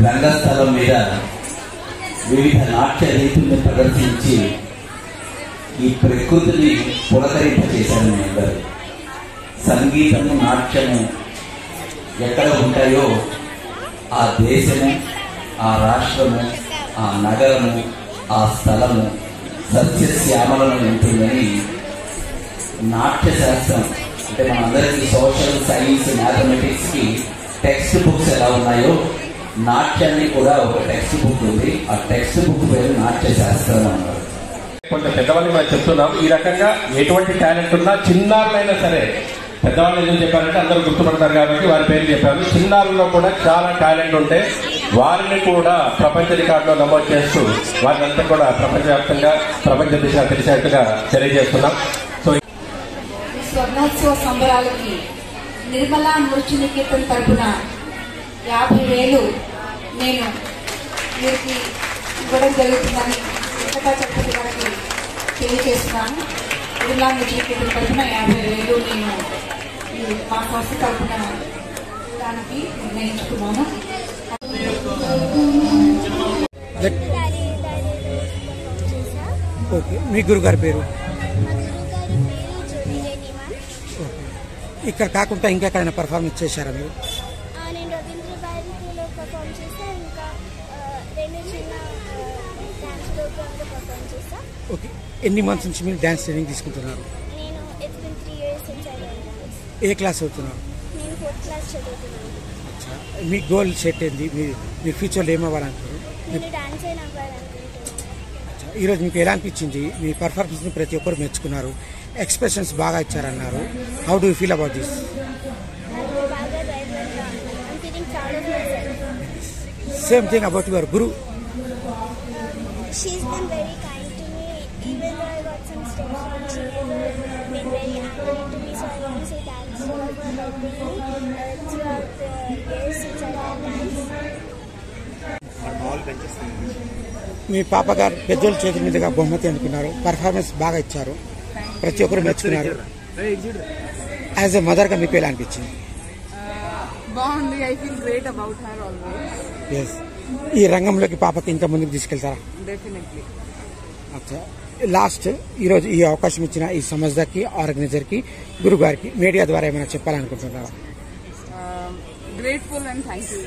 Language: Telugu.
రంగస్థలం మీద వివిధ నాట్య రీతుల్ని ప్రదర్శించి ఈ ప్రకృతిని పులకరింపజేశారు మీ అందరూ. సంగీతము నాట్యము ఎక్కడ ఉంటాయో ఆ దేశము, ఆ రాష్ట్రము, ఆ నగరము, ఆ స్థలము సస్యశ్యామలను ఉంటుందని నాట్య శాస్త్రం అంటే మనందరికీ సోషల్ సైన్స్ మ్యాథమెటిక్స్కి టెక్స్ట్ బుక్స్ ఎలా ఉన్నాయో నాట్యాన్ని కూడా ఒక టెక్స్ట్ బుక్ ఉంది. ఆ టెక్స్ట్ బుక్ పేరు నాట్య శాస్త్రం అన్నారు. కొంచెం పెద్దవాళ్ళని మనం చెప్తున్నాం. ఈ రకంగా ఎటువంటి టాలెంట్ ఉన్నా చిన్నారులైనా సరే, పెద్దవాళ్ళు ఎందుకు చెప్పారంటే అందరూ గుర్తుపడతారు కాబట్టి వారి పేరు చెప్పారు. చిన్నారుల్లో కూడా చాలా టాలెంట్ ఉంటే వారిని కూడా ప్రపంచ రికార్డులో నమోదు చేస్తూ వారిని అంతా కూడా ప్రపంచవ్యాప్తంగా ప్రపంచ దిశ తెలిసేట్టుగా తెలియజేస్తున్నాం. సో స్వర్ణోత్సవ సంబరాలకి నిర్మలా నృత్య నికేతన్ తరపున 50,000 నేను వీరికి ఇవ్వడం జరుగుతుందని వెంకటా చక్రవర్తి గారికి తెలియజేస్తున్నాను. నిర్మలా నృత్య నికేతన్ తరపున 50,000 నేను మా సంస్థ తరపున దానికి నిర్ణయించుకున్నాను. ఓకే, మీ గురుగారి పేరు? ఇక్కడ కాకుండా ఇంకెక్కడైనా పర్ఫార్మెన్స్ చేశారా మీరు? నేను రవీంద్ర భారతిలో పర్ఫార్మ్ చేశాను. ఇంకా 2 చిన్న డాన్స్ ప్రోగ్రామ్లో పర్ఫార్మ్ చేశాను. ఓకే, ఎన్ని మంత్స్ నుంచి మీరు డాన్స్ ట్రైనింగ్ తీసుకుంటున్నారు? నేను it's been 3 years since I learned dance. A class అవుతున్నారు? నేను 4th class చదువుతున్నాను. మీ గోల్ సెట్ ఏంది? మీరు ఫ్యూచర్లో ఏమవ్వాలనుకుంటున్నారు? నేను డాన్స్ అయినా అవ్వాలనుకుంటున్నాను. ఈరోజు మీకు ఎలా అనిపించింది? మీ పర్ఫార్మెన్స్ని ప్రతి ఒక్కరు మెచ్చుకున్నారు, ఎక్స్ప్రెషన్స్ బాగా ఇచ్చారన్నారు. How do you feel about this? Same thing about your guru. She's been very kind to me, even though I got some steps wrong. She never been very angry to me, so I want to say thanks to her for helping me throughout the years since I have danced. మీ పాప గారు పెద్దోళ్ళ చేతుల మీదుగా బహుమతి అందుకున్నారు, పర్ఫార్మెన్స్ బాగా ఇచ్చారు, ప్రతి ఒక్కరు మెచ్చుకున్నారు. యాజ్ ఎ మదర్గా మీకు ఎలా అనిపించింది? బాగుంది. I feel great about her always. Yes. ఈ రంగంలోకి పాపకి ఇంకా ముందుకు తీసుకెళ్తారా? డెఫినెట్లీ. అచ్చా, లాస్ట్ ఈరోజు ఈ అవకాశం ఇచ్చిన ఈ సంస్థకి, ఆర్గనైజర్కి, గురుగారికి మీడియా ద్వారా ఏమైనా చెప్పాలనుకుంటున్నారా? Grateful and thank you.